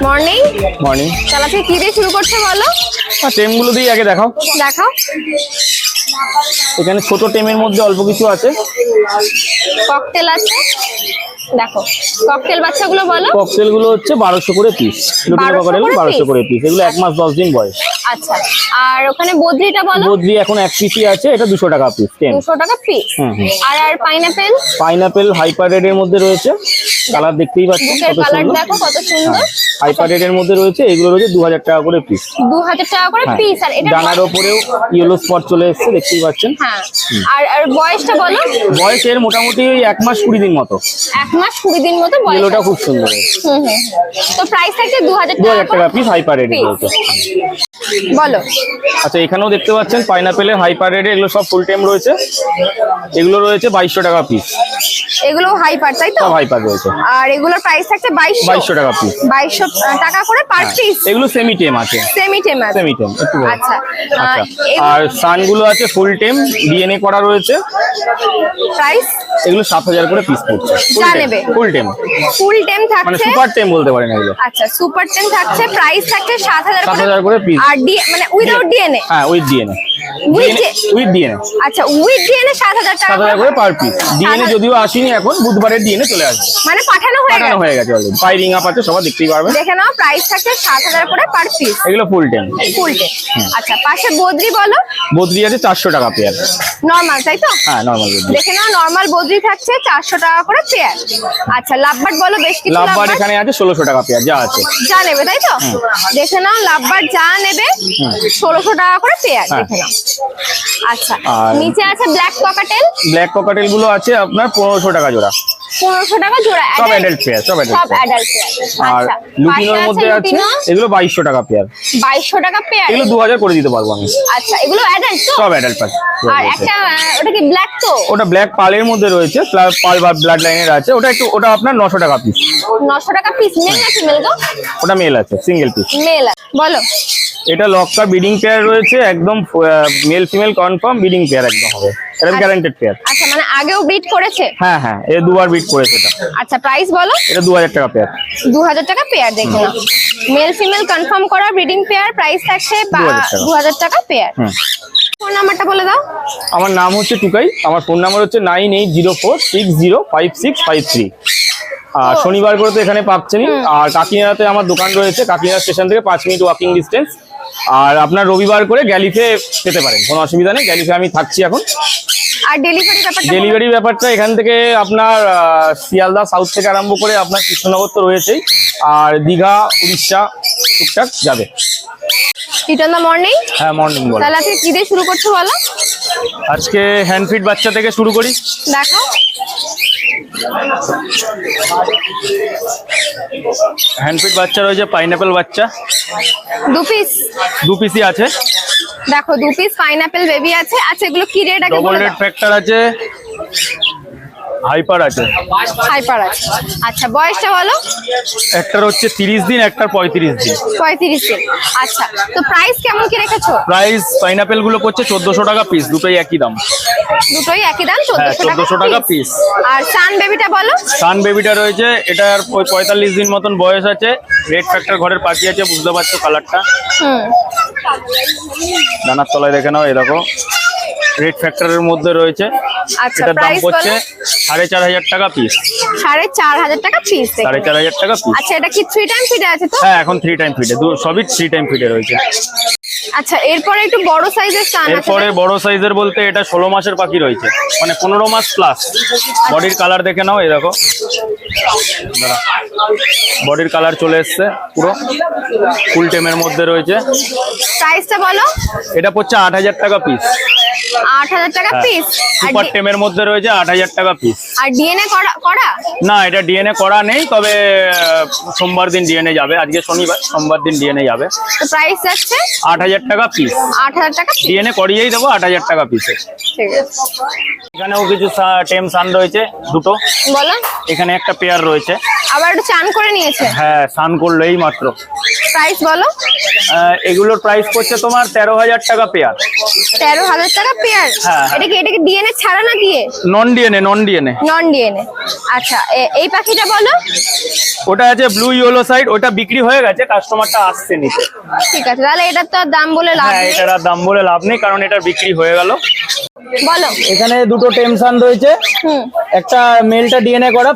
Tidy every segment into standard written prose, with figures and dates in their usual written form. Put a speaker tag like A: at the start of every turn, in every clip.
A: Morning.
B: Morning.
A: তাহলে আজকে কি দিয়ে শুরু করছে বলো?
B: টেমগুলো দিয়ে আগে দেখাও।
A: দেখাও।
B: এখানে ছোট টেমের মধ্যে অল্প কিছু আছে।
A: ককটেল আছে, দেখো ককটেল বাচ্চাগুলো বলো।
B: ককটেল গুলো হচ্ছে 1200 করে পিস। 1200 করে পিস। এগুলো 1 মাস 10 দিন বয়স।
A: আচ্ছা, আর ওখানে বদ্রিটা বলো।
B: বদ্রি এখন 1 পিসই আছে, এটা 200 টাকা পিস।
A: 200 টাকা পিস। আর আর পাইনাপেল।
B: পাইনাপেল হাইপার রেড এর মধ্যে রয়েছে, কালার দেখতেই পাচ্ছেন কত
A: কালার
B: সুন্দর।
A: দেখো কত সুন্দর।
B: হাইপার রেড এর মধ্যে রয়েছে, এগুলো রয়েছে 2000 টাকা করে পিস।
A: 2000 টাকা করে পিস। আর এটা
B: ডানার উপরেও ইয়েলো স্পট চলে এসেছে, দেখতেই পাচ্ছেন।
A: হ্যাঁ, আর আর বয়সটা বলো।
B: বয়স এর মোটামুটি ওই 1 মাস 20 দিন মতো।
A: 1 মাস 20 দিন মতো বয়স।
B: ইয়েলোটা খুব সুন্দর।
A: তো প্রাইস থাকছে 2000
B: টাকা পিস হাইপার রেড রয়েছে।
A: বলো।
B: আচ্ছা, এখানেও দেখতে পাচ্ছেন পাইনাপেলের হাইপার রেড, এগুলো সব ফুল টাইম রয়েছে। এগুলো রয়েছে 2200 টাকা পিস।
A: এগুলো হাইপার তাই তো?
B: সব হাইপার রয়েছে।
A: আর এগুলোর প্রাইস থাকছে 2200
B: টাকা পিস।
A: 2200 টাকা করে পার পিস।
B: এগুলো সেমি টেম আছে।
A: সেমি টেম আছে।
B: সেমি টেম একটু বড়।
A: আচ্ছা,
B: আর সানগুলো আছে ফুল টেম, ডিএনএ করা রয়েছে।
A: প্রাইস
B: এগুলো 7000 করে পিস পড়ছে।
A: যা নেবে
B: ফুল টেম।
A: ফুল টেম থাকছে,
B: মানে সুপার টেম বলতে পারেন এগুলো।
A: আচ্ছা, সুপার টেম থাকছে, প্রাইস থাকছে 7000
B: করে পিস।
A: আর মানে উইদাউট ডিএনএ।
B: হ্যাঁ, উইথ ডিএনএ। With DNA.
A: আচ্ছা, উইথ ডিএনএ 7000 টাকা।
B: 7000 করে পার পিস। ডিএনএ যদিও আসেনি এখন, বুধবারের ডিএনএ চলে আসবে।
A: মানে পাঠানো হয়ে গেছে
B: অলরেডি। পাইরিং আপ আছে, সবাই দেখতেই পারবেন।
A: দেখে নাও, প্রাইস থাকছে 7000 করে পার পিস।
B: এগুলো ফুল টেম।
A: ফুল টেম। আচ্ছা, পাশে বদ্রি বলো।
B: বদ্রি আছে 400 টাকা পেয়ার।
A: নরমাল তাই তো?
B: হ্যাঁ, নরমাল বদ্রি।
A: দেখে নাও, নরমাল বদ্রি থাকছে 400 টাকা করে পেয়ার। আচ্ছা, লাভবার্ড বলো। বেশ কিছু
B: লাভবার্ড এখানে আছে 1600 টাকা পেয়ার, যা আছে।
A: যা নেবে তাই তো? দেখে নাও, লাভবার্ড যা নেবে 1600 টাকা করে পেয়ার। দেখে নাও। আচ্ছা, নিচে আছে ব্ল্যাক ককাটেল।
B: ব্ল্যাক ককাটেল গুলো আছে আপনার 1500 টাকা জোড়া।
A: 1500 টাকা জোড়া।
B: সব অ্যাডাল্ট পেয়ার, সব
A: অ্যাডাল্ট পেয়ার।
B: আর লুটিনোর মধ্যে আছে, এগুলো 2200 টাকা পেয়ার।
A: 2200 টাকা পেয়ার।
B: এগুলো 2000 করে দিতে পারবো আমি।
A: আচ্ছা, এগুলো অ্যাডাল্ট তো?
B: সব অ্যাডাল্ট পাচ্ছি।
A: আর একটা ওটা কি ব্ল্যাক তো?
B: ওটা ব্ল্যাক পালের মধ্যে রয়েছে, পাল বা ব্লাড লাইনের আছে। ওটা আপনার 900 টাকা পিস।
A: 900 টাকা পিস। মেল না ফিমেল গো?
B: ওটা মেল আছে, সিঙ্গেল পিস।
A: মেল। বলো।
B: এটা লক্কা ব্রিডিং পেয়ার রয়েছে, একদম male female confirm breeding pair একদম হবে। এটা গ্যারান্টেড পেয়ার।
A: আচ্ছা, মানে আগেও ব্রিড করেছে?
B: হ্যাঁ হ্যাঁ, এ দুবার ব্রিড করেছে এটা।
A: আচ্ছা, প্রাইস বলো।
B: এটা 2000 টাকা পেয়ার।
A: 2000 টাকা পেয়ার। দেখে নাও, মেল ফিমেল কনফার্ম করা ব্রিডিং পেয়ার, প্রাইস থাকছে 2000 টাকা পেয়ার। ফোন নাম্বারটা বলে দাও।
B: আমার নাম হচ্ছে টুকাই, আমার ফোন নাম্বার হচ্ছে 9804605653। আর শনিবার করে তো এখানে পাচ্ছেনই। আর কাকিনাড়াতে আমার দোকান রয়েছে, কাকিনাড়া স্টেশন থেকে 5 মিনিট ওয়াকিং ডিস্টেন্স। আর আপনার রবিবার করে গ্যালিফে পেতে পারেন, কোনো অসুবিধা নেই। গ্যালিফে আমি থাকছি এখন।
A: আর
B: ডেলিভারি ব্যাপারটা এখান থেকে আপনার শিয়ালদা সাউথ থেকে আরম্ভ করে আপনার কৃষ্ণনগর তো রয়েছেই, আর দীঘা, উড়িষ্যা টুকটাক যাবে।
A: টিটন দা মর্নিং।
B: হ্যাঁ, মর্নিং। বলো।
A: তাহলে আজকে কি দিয়ে শুরু করছো বলো?
B: আজকে হ্যান্ড ফিড বাচ্চা থেকে শুরু করি।
A: দেখাও।
B: হ্যান্ড ফিড বাচ্চা রয়েছে, পাইনাপেল বাচ্চা
A: 2 পিস।
B: 2 পিসই আছে।
A: দেখো, 2 পিস পাইনাপেল বেবি আছে। আচ্ছা, এগুলো কি রেট আছে?
B: ডবল রেড ফ্যাক্টর আছে, হাইপার আছে।
A: হাইপার আছে। আচ্ছা, বয়সটা বলো।
B: একটার হচ্ছে 30 দিন, একটার 35 দিন।
A: 35 দিন। আচ্ছা, তো প্রাইস কেমন কি রেখেছো?
B: প্রাইস পাইনাপেল গুলো পড়ছে 1400 টাকা পিস, দুটোই একই দাম।
A: দুটোই একই দাম,
B: 1400 টাকা পিস।
A: আর সান বেবিটা বলো।
B: সান বেবিটা রয়েছে, এটার ওই 45 দিন মতন বয়স আছে। রেড ফ্যাক্টর ঘরের পাখি আছে, বুঝতে পারছো কালারটা। ডানার তলায় দেখে নাও, এই দেখো রেড ফ্যাক্টরের মধ্যে রয়েছে।
A: আচ্ছা,
B: এটার দাম
A: প্রাইস
B: পড়ছে 4500 টাকা পিস।
A: 4500 টাকা পিস।
B: 4500 টাকা পিস।
A: আচ্ছা, এটা কি 3 টাইম ফিডে আছে তো?
B: হ্যাঁ, এখন 3 টাইম ফিডে, সবই 3 টাইম ফিডে রয়েছে।
A: আচ্ছা, এরপরে একটু বড় সাইজের সান আছে।
B: এরপরে বড় সাইজের বলতে এটা 16 মাসের পাখি রয়েছে, মানে 15 মাস প্লাস। বডির কালার দেখে নাও, এই দেখো বডির কালার চলে এসছে পুরো ফুল টেমের মধ্যে রয়েছে।
A: প্রাইসটা বলো।
B: এটা পড়ছে 8000 টাকা পিস।
A: 8000 টাকা পিস।
B: সুপার টেমের মধ্যে রয়েছে 8000 টাকা পিস।
A: আর ডিএনএ করা?
B: না, এটা ডিএনএ করা নেই, তবে সোমবার দিন ডিএনএ যাবে। আজকে শনিবার, সোমবার দিন ডিএনএ যাবে।
A: তো প্রাইস যাচ্ছে
B: 8000 টাকা পিস।
A: 8000 টাকা
B: ডিএনএ করিয়েই দেবো 8000 টাকা পিসে।
A: ঠিক আছে।
B: এখানেও কিছু টেম সান রয়েছে, দুটো।
A: বলো।
B: এখানে একটা পেয়ার রয়েছে।
A: আবার একটু চান করে নিয়েছে।
B: হ্যাঁ, সান করলো এই মাত্র।
A: প্রাইস বলো।
B: এগুলোর প্রাইস পড়ছে তোমার 13,000 টাকা পেয়ার।
A: 13,000 টাকা পেয়ার।
B: হ্যাঁ।
A: এটাকে ডিএনএ ছাড়া না দিয়ে?
B: Non DNA.
A: Non DNA. আচ্ছা, এই পাখিটা বলো।
B: ওটা আছে ব্লু ইয়েলো সাইড, ওটা বিক্রি হয়ে গেছে, কাস্টমারটা আসছে নিতে।
A: ঠিক আছে, তাহলে এটার তো আর দাম বলে লাভ
B: হ্যাঁ,
A: নেই।
B: এটার আর দাম বলে লাভ নেই, কারণ এটা বিক্রি হয়ে গেল।
A: বলো।
C: এখানে দুটো টেমসান রয়েছে, একটা মেলটা ডিএনএ করা,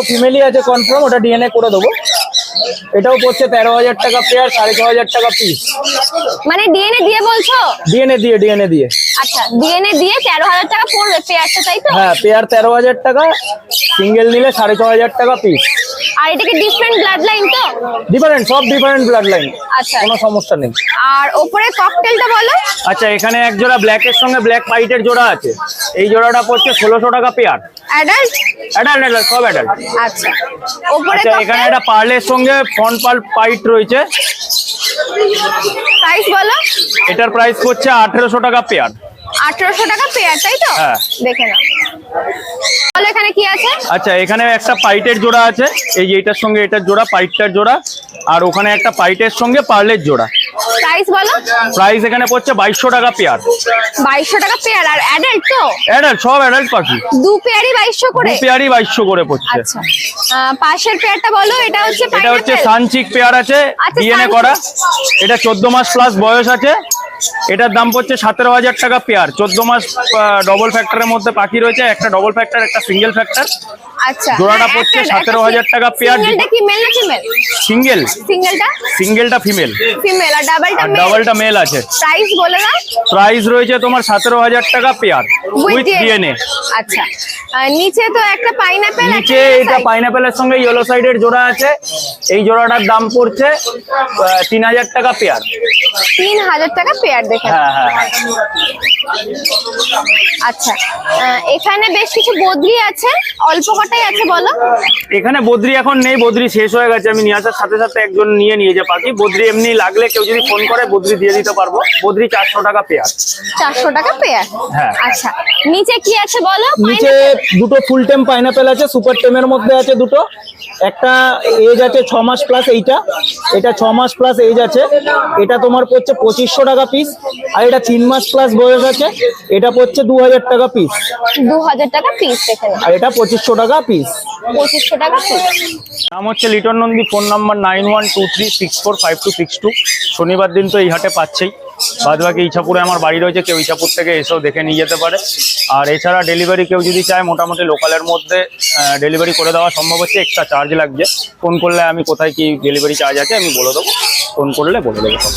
C: ফিমেলই আছে কনফার্ম, ওটা ডিএনএ করে দেবো। এটাও পড়ছে 13,000 টাকা পেয়ার, 4,500 টাকা পিস।
A: মানে ডিএনএ দিয়ে বলছো?
C: ডিএনএ দিয়ে।
A: আচ্ছা, ডিএনএ দিয়ে 13,000 টাকা পড়বে পেয়ারটা, তাই তো?
C: হ্যাঁ, পেয়ার 13,000 টাকা, সিঙ্গেল নিলে 6,500 টাকা পিস।
A: আর এটাকে ডিফারেন্ট ব্লাড লাইন তো?
C: সব ডিফারেন্ট ব্লাড লাইন,
A: আচ্ছা,
C: কোনো সমস্যা নেই।
A: আর ওপরে ককটেলটা বলো।
B: আচ্ছা, এখানে এক জোড়া ব্ল্যাকের সঙ্গে ব্ল্যাক হোয়াইটের জোড়া আছে, এই জোড়াটা পড়ছে 1600 টাকা পেয়ার।
A: অ্যাডাল্ট?
B: অ্যাডাল্ট, সব অ্যাডাল্ট।
A: আচ্ছা, ওপরে
B: আচ্ছা, এখানে
A: ককটেল
B: একটা পার্লের সঙ্গে ফ্রন্ট পাল পাইট রয়েছে,
A: প্রাইস বলো।
B: এটার প্রাইস পড়ছে 1800 টাকা পেয়ার।
A: 1800 টাকা পেয়ার, তাই তো?
B: হ্যাঁ।
A: দেখে নাও। বলো এখানে কি আছে?
B: আচ্ছা, এখানে একটা পাইটের জোড়া আছে, এই যে এটার সঙ্গে এটার জোড়া, পাইটটার জোড়া, আর ওখানে একটা পাইটের সঙ্গে পার্লের জোড়া।
A: প্রাইস বলো।
B: প্রাইস এখানে পড়ছে 2200 টাকা পেয়ার।
A: 2200 টাকা পেয়ার। আর অ্যাডাল্ট তো?
B: অ্যাডাল্ট, সব অ্যাডাল্ট পাখি।
A: দু পেয়ারই 2200 করে?
B: দু পেয়ারই 2200 করে পড়ছে।
A: আচ্ছা, পাশের পেয়ারটা বলো। এটা হচ্ছে
B: এটা হচ্ছে
A: pineapple?
B: সানচিক পেয়ার আছে,
A: আচ্ছা,
B: ডিএনএ
A: সানচিক।
B: করা, এটা 14 মাস প্লাস বয়স আছে, এটার দাম পড়ছে 17,000 টাকা পেয়ার। 14 মাস ডবল ফ্যাক্টরের মধ্যে পাখি রয়েছে, একটা ডবল ফ্যাক্টর, একটা সিঙ্গেল ফ্যাক্টর।
A: আচ্ছা,
B: জোড়াটা পড়ছে 17,000 টাকা পেয়ার।
A: সিঙ্গেলটা কি মেল না ফিমেল?
B: সিঙ্গেলটা ফিমেল,
A: ফিমেল, আর ডাবলটা
B: আর
A: মেল?
B: ডাবলটা মেল আছে।
A: প্রাইস বলে দাও।
B: প্রাইস রয়েছে তোমার 17,000 টাকা পেয়ার
A: With
B: উইথ ডিএনএ।
A: আচ্ছা, নিচে তো একটা পাইনাপেল,
B: নিচে এটা পাইনাপেলের সঙ্গে ইয়েলো সাইডের জোড়া আছে, এই জোড়াটার দাম পড়ছে 3,000 টাকা পেয়ার।
A: 3,000 টাকা পেয়ার। দেখে নাও।
B: হ্যাঁ।
A: আচ্ছা, এখানে বেশ কিছু বদ্রি আছে, অল্প কটাই আছে বলো।
B: এখানে বদ্রি এখন নেই, বদ্রি শেষ হয়ে গেছে, আমি নিয়ে আসার সাথে সাথে একজন নিয়ে নিয়েছে পাখি। বদ্রি এমনি লাগলে কেউ যদি ফোন করে বদ্রি দিয়ে দিতে পারবো। বদ্রি 400 টাকা পেয়ার।
A: 400 টাকা পেয়ার।
B: হ্যাঁ।
A: আচ্ছা, নিচে কি আছে বলো।
C: নিচে দুটো ফুল টেম পাইনাপেল আছে, সুপার টেমের মধ্যে আছে দুটো। একটা এজ আছে 6 মাস প্লাস, এটা 6 মাস প্লাস এজ আছে, এটা তোমার পড়ছে 2500 টাকা পিস। আর এটা 3 মাস প্লাস বয়স আছে, এটা পড়ছে 2,000 টাকা পিস।
A: 2,000 টাকা পিস। দেখে নাও।
C: আর এটা 2500 টাকা পিস।
A: 2500 টাকা পিস।
B: নাম হচ্ছে লিটন নন্দী, ফোন নাম্বার 9123645262। শনিবার দিন তো এই হাটে পাচ্ছেই, বাদ বাকি ইছাপুরে আমার বাড়ি রয়েছে, কেউ ইছাপুর থেকে এসেও দেখে নিয়ে যেতে পারে। আর এছাড়া ডেলিভারি কেউ যদি চায়, মোটামুটি লোকালের মধ্যে ডেলিভারি করে দেওয়া সম্ভব হচ্ছে, এক্সট্রা চার্জ লাগছে। ফোন করলে আমি কোথায় কি ডেলিভারি চার্জ আছে আমি বলে দেবো, ফোন করলে বলে দেবো সব।